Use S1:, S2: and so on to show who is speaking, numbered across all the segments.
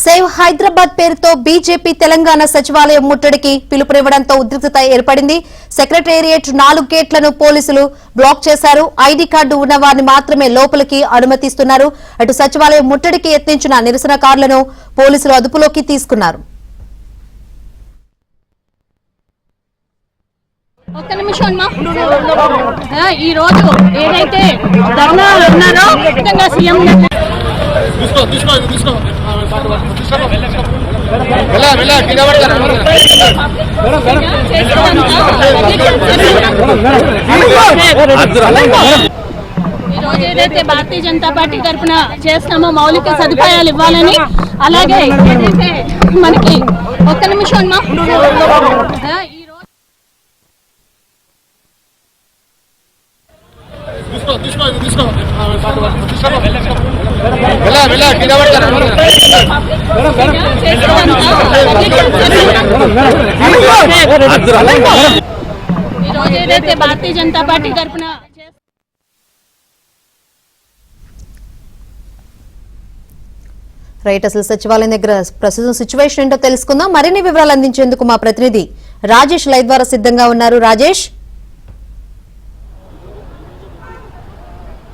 S1: Save Hyderabad పేరుతో BJP Telangana సచివాలయం ముట్టడికి పిలుపునివ్వడంతో ఉద్రిక్తత ఏర్పడింది. సెక్రటేరియట్ 4 గేట్లను పోలీసులు బ్లాక్ చేశారు. ఐడీ కార్డు ఉన్న వారిని మాత్రమే లోపలికి అనుమతిస్తున్నారు. అటు సచివాలయం ముట్టడికి యత్నించిన నిరసనకారులను పోలీసులు అదుపులోకి తీసుకున్నారు.
S2: ఒక్క నిమిషం ఈ రోజు ఏదైతే ధర్నా అన్నారో ఖచ్చితంగా సీఎం ఈరోజు ఏదైతే భారతీయ జనతా పార్టీ తరఫున చేస్తామో మౌలిక సదుపాయాలు ఇవ్వాలని, అలాగే ఏదైతే మనకి ఒక్క నిమిషం ఈరోజు ఏదైతే భారతీయ జనతా పార్టీ తరఫున
S1: రైట్, అసలు సచివాలయం దగ్గర ప్రస్తుతం సిచ్యువేషన్ ఏంటో తెలుసుకుందాం. మరిన్ని వివరాలు అందించేందుకు మా ప్రతినిధి రాజేష్ లైవ్ ద్వారా సిద్ధంగా ఉన్నారు. రాజేష్,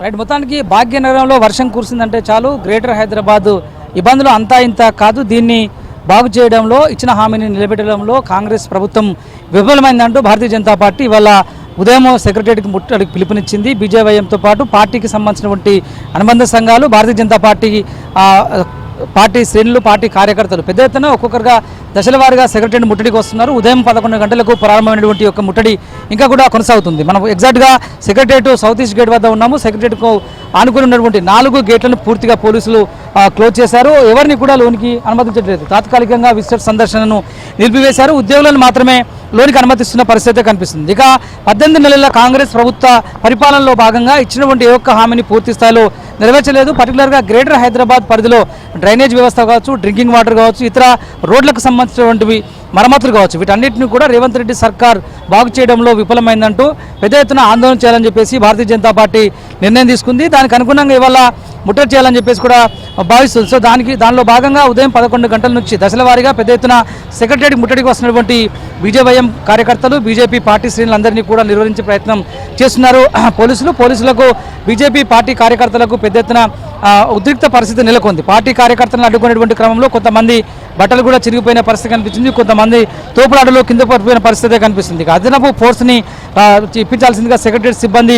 S3: రైట్, మొత్తానికి భాగ్యనగరంలో వర్షం కురిసిందంటే చాలు గ్రేటర్ హైదరాబాద్ ఇబ్బందులు అంతా ఇంత కాదు. దీన్ని బాగు చేయడంలో, ఇచ్చిన హామీని నిలబెట్టడంలో కాంగ్రెస్ ప్రభుత్వం విఫలమైందంటూ భారతీయ జనతా పార్టీ ఇవాళ ఉదయం సెక్రటరీకి ముట్టడికి పిలుపునిచ్చింది. బీజేవైఎంతో పాటు పార్టీకి సంబంధించినటువంటి అనుబంధ సంఘాలు, భారతీయ జనతా పార్టీ శ్రేణులు, పార్టీ కార్యకర్తలు పెద్ద ఎత్తున ఒక్కొక్కరుగా దశల వారీగా సెక్రటరీని ముట్టడికి వస్తున్నారు. ఉదయం 11 గంటలకు ప్రారంభమైనటువంటి యొక్క ముట్టడి ఇంకా కూడా కొనసాగుతుంది. మనం ఎగ్జాక్ట్గా సెక్రటరేట్ సౌత్ ఈస్ట్ గేట్ వద్ద ఉన్నాము. సెక్రటరేట్కు ఆనుకుని ఉన్నటువంటి 4 గేట్లను పూర్తిగా పోలీసులు క్లోజ్ చేశారు. ఎవరిని కూడా లోనికి అనుమతించట్లేదు. తాత్కాలికంగా విజిటర్ సందర్శనను నిలిపివేశారు. ఉద్యోగులను మాత్రమే లోనికి అనుమతిస్తున్న పరిస్థితి కనిపిస్తుంది. ఇక 18 నెలల కాంగ్రెస్ ప్రభుత్వ పరిపాలనలో భాగంగా ఇచ్చినటువంటి ఏ ఒక్క హామీని పూర్తి స్థాయిలో నెరవేర్చలేదు. పర్టికులర్గా గ్రేటర్ హైదరాబాద్ పరిధిలో డ్రైనేజ్ వ్యవస్థ కావచ్చు, డ్రింకింగ్ వాటర్ కావచ్చు, ఇతర రోడ్లకు సంబంధించినటువంటివి మరమ్మతులు కావచ్చు, వీటన్నిటిని కూడా రేవంత్ రెడ్డి సర్కార్ బాగు చేయడంలో విఫలమైందంటూ పెద్ద ఎత్తున ఆందోళన చేయాలని చెప్పేసి భారతీయ జనతా పార్టీ నిర్ణయం తీసుకుంది. దానికి అనుగుణంగా ఇవాళ ముట్టడి చేయాలని చెప్పేసి కూడా భావిస్తుంది. సో దానిలో భాగంగా ఉదయం 11 గంటల నుంచి దశల వారీగా పెద్ద ఎత్తున సెక్రటరీ ముట్టడికి వస్తున్నటువంటి బీజేవైఎం కార్యకర్తలు, బీజేపీ పార్టీ శ్రేణులందరినీ కూడా నిర్వహించే ప్రయత్నం చేస్తున్నారు పోలీసులకు. బీజేపీ పార్టీ కార్యకర్తలకు పెద్ద ఎత్తున ఉద్రిక్త పరిస్థితి నెలకొంది. పార్టీ కార్యకర్తలను అడ్డుకునేటువంటి క్రమంలో కొంతమంది బట్టలు కూడా చిరిగిపోయిన పరిస్థితి కనిపించింది. కొంతమంది తోపులాటలో కింద పడిపోయిన పరిస్థితి కనిపిస్తుంది. అదనపు ఫోర్స్ని ఇప్పించాల్సిందిగా సెక్రటరీ సిబ్బంది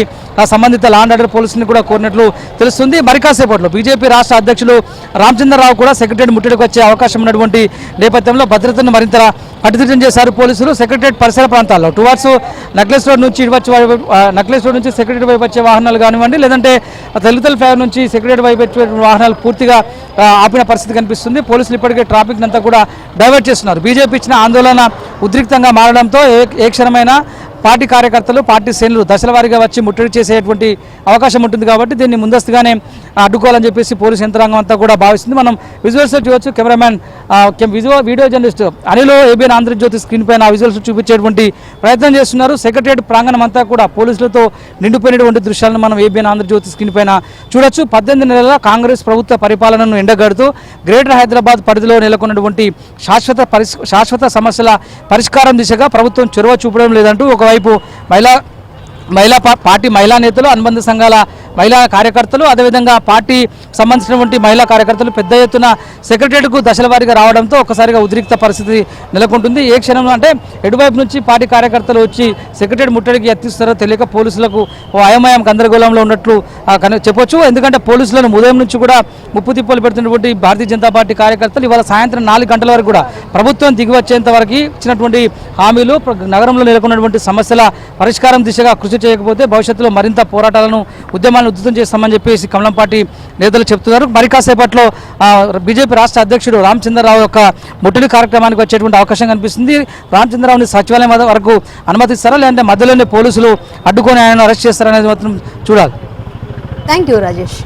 S3: సంబంధిత లా అండ్ ఆర్డర్ పోలీసుని కూడా కోరినట్లు తెలుస్తుంది. మరి కాసేపట్లో బీజేపీ రాష్ట్ర అధ్యక్షులు రామచంద్రరావు కూడా సెక్రటరీ ముట్టడికి వచ్చే అవకాశం ఉన్నటువంటి నేపథ్యంలో భద్రతను మరింత కట్టుదిట్టం చేశారు పోలీసులు. సెక్రటరేట్ పరిసర ప్రాంతాల్లో టువార్డ్స్ నక్లెస్ రోడ్ నుంచి సెక్రటరీ వైపు వచ్చే వాహనాలు కానివ్వండి, లేదంటే తెలుగుతల ఫ్లైఓవర్ నుంచి సెక్రటరీ వైపు వచ్చే వాహనాలు పూర్తిగా ఆపిన పరిస్థితి కనిపిస్తుంది. పోలీసులు ఇప్పటికే ట్రాఫిక్ అంతా కూడా డైవర్ట్ చేస్తున్నారు. బీజేపీ ఇచ్చిన ఆందోళన ఉద్రిక్తంగా మారడంతో ఏ క్షణమైనా పార్టీ కార్యకర్తలు, పార్టీ శ్రేణులు దశల వారీగా వచ్చి ముట్టడి చేసేటువంటి అవకాశం ఉంటుంది. కాబట్టి దీన్ని ముందస్తుగానే అడ్డుకోవాలని చెప్పేసి పోలీసు యంత్రాంగం అంతా కూడా భావిస్తుంది. మనం విజువల్స్ చూడవచ్చు. Cameraman video journalist Anil ABN Andhra Jyothi screen పైన విజువల్స్ చూపించేటువంటి ప్రయత్నం చేస్తున్నారు. సెక్రటరియట్ ప్రాంగణం అంతా కూడా పోలీసులతో నిండిపోయినటువంటి దృశ్యాలను మనం ఏబిఎన్ ఆంధ్రజ్యోతి స్క్రీన్ పైన చూడొచ్చు. 18 నెలల కాంగ్రెస్ ప్రభుత్వ పరిపాలనను ఎండగడుతూ గ్రేటర్ హైదరాబాద్ పరిధిలో నెలకొన్నటువంటి శాశ్వత సమస్యల పరిష్కారం దిశగా ప్రభుత్వం చొరవ చూపడం లేదంటూ ఒకవైపు మహిళా నేతలు, అనుబంధ సంఘాల మహిళా కార్యకర్తలు, అదేవిధంగా పార్టీ సంబంధించినటువంటి మహిళా కార్యకర్తలు పెద్ద ఎత్తున సెక్రటరియట్కు దశల వారీగా రావడంతో ఒకసారిగా ఉద్రిక్త పరిస్థితి నెలకొంటుంది. ఏ క్షణంలో అంటే ఎటువైపు నుంచి పార్టీ కార్యకర్తలు వచ్చి సెక్రటరియట్ ముట్టడికి యత్నిస్తారో తెలియక పోలీసులకు అయోమయం గందరగోళంలో ఉన్నట్లు చెప్పొచ్చు. ఎందుకంటే పోలీసులను ఉదయం నుంచి కూడా ముప్పు తిప్పలు పెడుతున్నటువంటి భారతీయ జనతా పార్టీ కార్యకర్తలు ఇవాళ సాయంత్రం 4 గంటల వరకు కూడా ప్రభుత్వం దిగి వచ్చేంత వరకు ఇచ్చినటువంటి హామీలు, నగరంలో నెలకొన్నటువంటి సమస్యల పరిష్కారం దిశగా కృషి చేయకపోతే భవిష్యత్తులో మరింత పోరాటాలను, ఉద్యమాలను ఉధృతం చేస్తామని చెప్పేసి కమలం పార్టీ నేతలు చెప్తున్నారు. మరి కాసేపట్లో బీజేపీ రాష్ట్ర అధ్యక్షుడు రామచంద్రరావు యొక్క ముట్టడి కార్యక్రమానికి వచ్చేటువంటి అవకాశం కనిపిస్తుంది. రామచంద్రరావుని సచివాలయం వరకు అనుమతిస్తారా, లేదంటే మధ్యలోనే పోలీసులు అడ్డుకొని ఆయన అరెస్ట్ చేస్తారనేది మాత్రం చూడాలి.
S1: Thank you Rajesh.